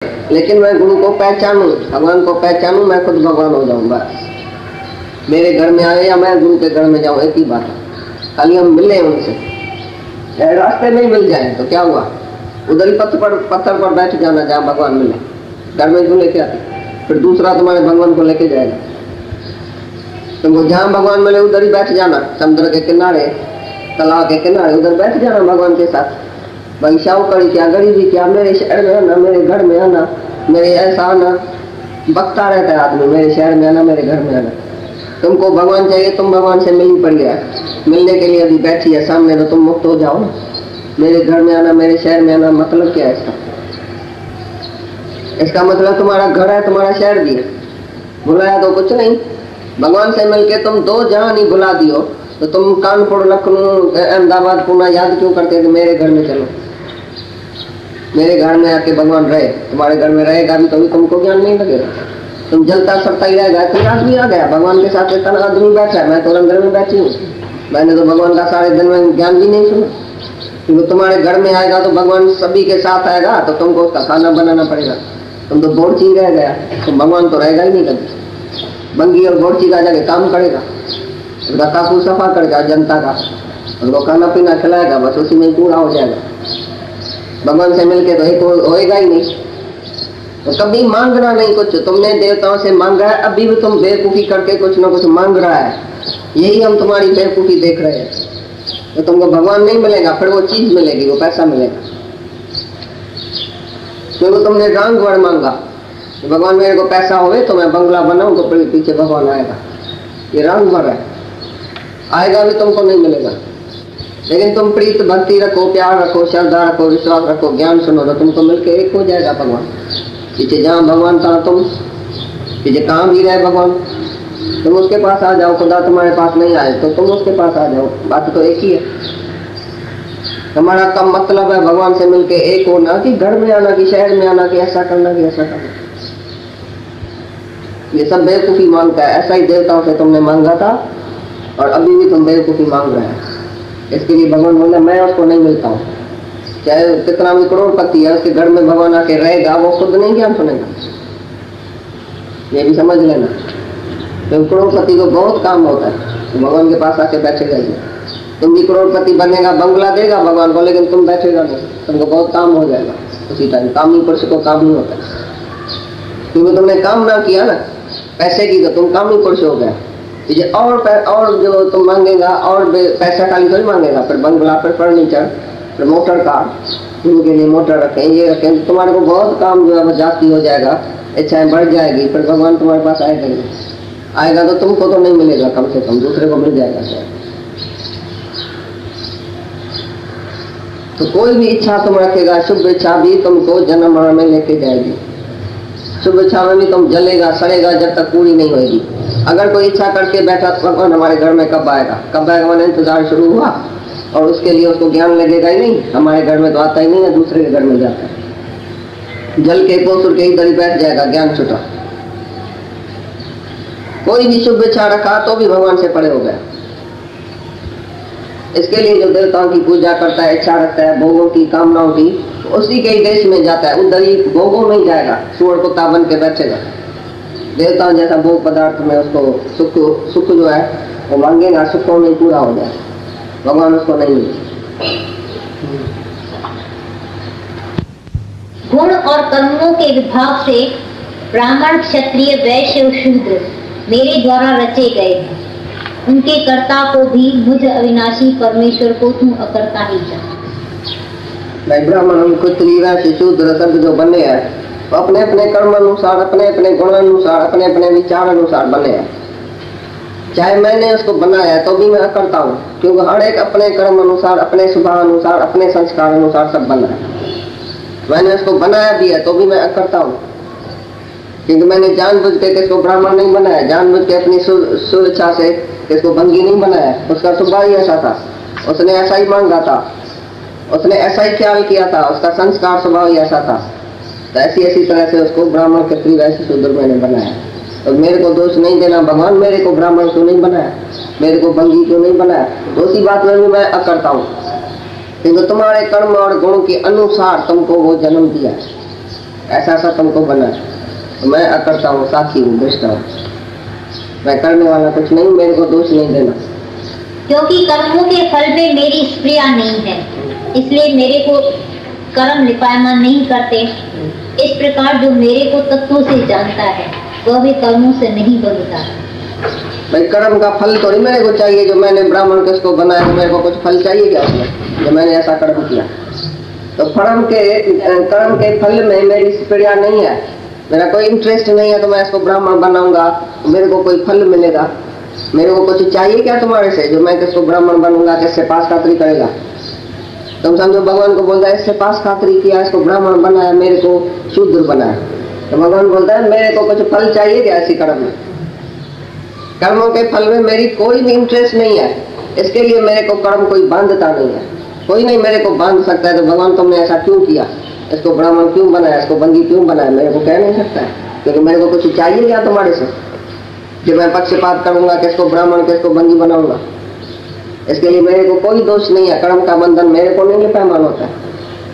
लेकिन मैं गुरु को पहचानूं, भगवान को पहचानूं, मैं खुद भगवान हो जाऊं। बस मेरे घर में आए या मैं गुरु के घर में जाऊं, एक ही बात है। खाली हम मिले उनसे, रास्ते में ही मिल जाए तो क्या हुआ, उधर ही पत्थर पर बैठ जाना जहाँ भगवान मिले। घर में क्यों लेके आते, फिर दूसरा तुम्हारे भगवान को लेके जाएगा। तुमको जहाँ भगवान मिले उधर ही बैठ जाना, समुद्र के किनारे, तालाब के किनारे, उधर बैठ जाना भगवान के साथ। भाई शाहूकारी क्या, गरीबी क्या, मेरे शहर में आना, मेरे घर में आना, मेरे ऐसा आना, बकता रहता है आदमी, मेरे शहर में आना, मेरे घर में आना। तुमको भगवान चाहिए, तुम भगवान से मिल ही पड़ गया, मिलने के लिए अभी बैठी है सामने, तो तुम मुक्त हो जाओ ना। मेरे घर में आना, मेरे शहर में आना, मतलब क्या है इसका? इसका मतलब तुम्हारा घर है, तुम्हारा शहर भी है। भुलाया तो कुछ नहीं, भगवान से मिलके तुम दो जहां नहीं भुला दियो, तो तुम कानपुर, लखनऊ, अहमदाबाद, पुणे याद क्यों करते थे? मेरे घर में चलो, मेरे घर में आके भगवान रहे। तुम्हारे घर में रहेगा भी तो भी तुमको ज्ञान नहीं लगेगा, तुम जलता सड़ता ही रहेगा। इतना आदमी आ गया भगवान के साथ, इतना आदमी बैठा है, मैं तो अंदर में बैठी हूँ, मैंने तो भगवान का सारे दिन में ज्ञान भी नहीं सुना। क्योंकि तुम्हारे घर में आएगा तो भगवान सभी के साथ आएगा, तो तुमको उसका खाना बनाना पड़ेगा। तुम तो बोर्ची रह गया, तो भगवान तो रहेगा ही नहीं कभी। बंगी और बोर्ची का जाके काम करेगा, उसका काकू सफा करेगा जनता का, उसको खाना पीना खिलाएगा, बस उसी में पूरा हो जाएगा। भगवान से मिलके तो एक होएगा ही नहीं। तो कभी मांगना नहीं कुछ, तुमने देवताओं से मांगा है, अभी भी तुम बेवकूफी करके कुछ ना कुछ मांग रहा है। यही हम तुम्हारी बेवकूफी देख रहे हैं। तो तुमको भगवान नहीं मिलेगा, फिर वो चीज मिलेगी, वो पैसा मिलेगा। क्योंकि तुमने रंग वर मांगा, तो भगवान मेरे को पैसा होवे तो मैं बंगला बनाऊं, तो पीछे भगवान आएगा। ये रंग वर है, आएगा भी तुमको नहीं मिलेगा। लेकिन तुम प्रीत भक्ति रखो, प्यार रखो, श्रद्धा रखो, विश्वास रखो, ज्ञान सुनो, तो तुमको मिलके एक हो जाएगा भगवान। पीछे जहाँ भगवान था, तुम पीछे कहाँ भी रहे भगवान, तुम उसके पास आ जाओ। खुदा तुम्हारे पास नहीं आए तो तुम उसके पास आ जाओ, बात तो एक ही है। हमारा कम मतलब है भगवान से मिलके एक होना, कि घर में आना, कि शहर में आना, कि ऐसा करना, कि ऐसा करना। ये सब बेवकूफी मांगता है। ऐसा ही देवताओं से तुमने मांगा था और अभी भी तुम बेवकूफी मांग रहे हैं। इसके लिए भगवान बोला मैं उसको नहीं मिलता हूँ। चाहे कितना भी करोड़पति है, उसके घर में भगवान आके रहेगा, वो खुद नहीं ज्ञान सुनेगा। ये भी समझ लेना। तो करोड़पति को बहुत काम होता है, तो भगवान के पास आके बैठेगा ही। तुम भी करोड़पति बनेगा, बंगला देगा भगवान को, लेकिन तुम बैठेगा नहीं, तुमको बहुत काम हो जाएगा उसी टाइम। काम ही पुरुष को काम नहीं होता, क्योंकि तुमने काम ना किया ना पैसे की, तो तुम काम ही पुरुष हो गया। और जो तुम मांगेगा, और पैसा खाली थोड़ी मांगेगा, फिर बंगला, फिर फर्नीचर, फिर मोटर कार, गुरु के लिए मोटर रखें, ये रखें, तो तुम्हारे को बहुत काम जो है वो जास्ती हो जाएगा, इच्छाएं बढ़ जाएगी, फिर भगवान तुम्हारे पास आएगा ही। आएगा तो तुमको तो नहीं मिलेगा, कम से कम दूसरे को मिल जाएगा शायद। तो कोई भी इच्छा तुम रखेगा, शुभ इच्छा भी तुमको जन्म मरण में लेके जाएगी। शुभ इच्छा में भी तुम जलेगा, सड़ेगा, जब तक पूरी नहीं होगी। अगर कोई इच्छा करके बैठा भगवान हमारे घर में कब आएगा, कब आएगा, मैंने इंतजार शुरू हुआ, और उसके लिए उसको ज्ञान लगेगा ही नहीं। हमारे घर में तो आता ही नहीं है, दूसरे के घर में जाता है, जल के पोसुर के इधर ही बैठ जाएगा, ज्ञान छुटा। कोई भी शुभ इच्छा रखा तो भी भगवान से परे हो गया। इसके लिए जो देवताओं की पूजा करता है, इच्छा रखता है भोगों की, कामनाओं की, उसी के ही देश में जाता है, उधर ही भोगों में ही जाएगा, सुअर कुत्ता बन के बैठेगा। देवताओं जैसा भोग पदार्थ में उसको सुख जो है वो मांगेगा, सुखों में पूरा हो जाए, भगवान उसको नहीं मिले। गुण और कर्मों के विभाग से ब्राह्मण, क्षत्रिय, वैश्य और शूद्र मेरे द्वारा रचे गए हैं। उनके कर्ता को भी मुझ अविनाशी परमेश्वर को तुम अकर्ता ही जान। भाई ब्राह्मण, क्षत्रिय, वैश्य, शूद्र सब जो बने हैं अपने अपने कर्म अनुसार, अपने अपने गुण अनुसार, अपने अपने विचार अनुसार बने हैं। चाहे मैंने उसको बनाया है तो भी मैं करता हूँ, क्योंकि हर एक अपने कर्म अनुसार, अपने स्वभाव अनुसार, अपने संस्कार अनुसार सब बना है। मैंने उसको बनाया भी है तो भी मैं करता हूँ, क्योंकि मैंने जानबूझ के किसको ब्राह्मण नहीं बनाया, जानबूझ के अपनी स्वेच्छा से किसको भंगी नहीं बनाया। उसका स्वभाव ही ऐसा था, उसने ऐसा ही मांगा था, उसने ऐसा ही ख्याल किया था, उसका संस्कार स्वभाव ही ऐसा था। तो ऐसी तरह से उसको ब्राह्मण, क्षत्रिय, वैश्य, शूद्र मैंने बनाया। तो मेरे को दोष नहीं देना, भगवान मेरे को ब्राह्मण क्यों नहीं बनाया, मेरे को भंगी क्यों नहीं बनाया, तो उसी बात में भी मैं अकरता हूँ। क्योंकि तुम्हारे कर्म और गुण के अनुसार तुमको वो जन्म दिया है। ऐसा ऐसा तुमको बना है। तो मैं अकर्ता हूँ, साक्षी हूँ, दृष्टा हूँ, मैं करने वाला कुछ नहीं, मेरे को दोष नहीं देना। क्योंकि कर्मों के फल में मेरी स्प्रिया नहीं है, इसलिए मेरे को कर्म लिपायमान नहीं करते। इस प्रकार जो मेरे को तत्वों से जानता है वह भी कर्मों से नहीं बंधता। भाई कर्म का फल तो नहीं मेरे को चाहिए, जो मैंने ब्राह्मण किसको बनाया तो मेरे को कुछ फल चाहिए क्या उसमें, जो मैंने ऐसा कर्म किया। तो कर्म के फल में मेरी स्प्रिया नहीं है, मेरा कोई इंटरेस्ट नहीं है। तो मैं इसको ब्राह्मण बनाऊंगा तो मेरे को कोई फल मिलेगा, मेरे को कुछ चाहिए क्या तुम्हारे से, जो मैं किसको ब्राह्मण बनूंगा, किससे पास खातरी करेगा। तुम समझो भगवान को बोलता है इससे पास खातरी किया, इसको ब्राह्मण बनाया, मेरे को शूद्र बनाया। तो भगवान बोलता है मेरे को कुछ फल चाहिए क्या ऐसी कर्म में। कर्मों के फल में मेरी कोई भी इंटरेस्ट नहीं है, इसके लिए मेरे को कर्म कोई बांधता नहीं है, कोई नहीं मेरे को बांध सकता है। तो भगवान तुमने ऐसा क्यों किया, इसको ब्राह्मण क्यों बनाया, इसको बंदी क्यों बनाया, मेरे को कह नहीं सकता है, क्योंकि मेरे को कुछ चाहिए क्या तुम्हारे से कि मैं पक्षपात करूंगा, किसको ब्राह्मण किसको बंदी बनाऊंगा। इसके लिए मेरे को कोई दोष नहीं है, कर्म का बंधन मेरे को नहीं लिपायमान होता है।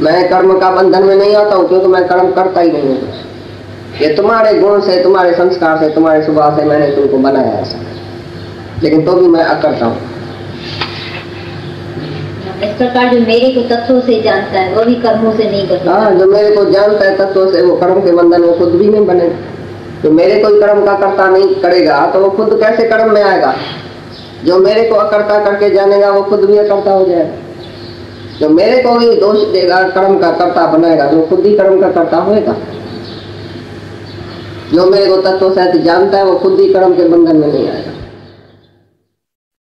मैं कर्म का बंधन में नहीं आता हूँ क्योंकि मैं कर्म करता ही नहीं हूँ कुछ। ये तुम्हारे गुण से, तुम्हारे संस्कार से, तुम्हारे स्वभाव से मैंने तुमको बनाया ऐसा, लेकिन तो भी मैं अकर्ता हूँ। इस प्रकार जो मेरे को तत्वों से जानता है वो भी कर्मों से नहीं करता। हाँ, जो मेरे को जानता है तत्वों से, वो कर्म के बंधन में खुद भी नहीं बनेगा। जो मेरे कोई कर्म का कर्ता नहीं करेगा तो वो खुद कैसे कर्म में आएगा। जो मेरे को अकर्ता करके जानेगा वो खुद भी अकर्ता हो जाएगा। जो मेरे को ही दोष देगा, कर्म का कर्ता बनाएगा, तो खुद ही कर्म का कर्ता होएगा। जो मेरे को तत्व से जानता है वो खुद ही कर्म के बंधन में नहीं आएगा।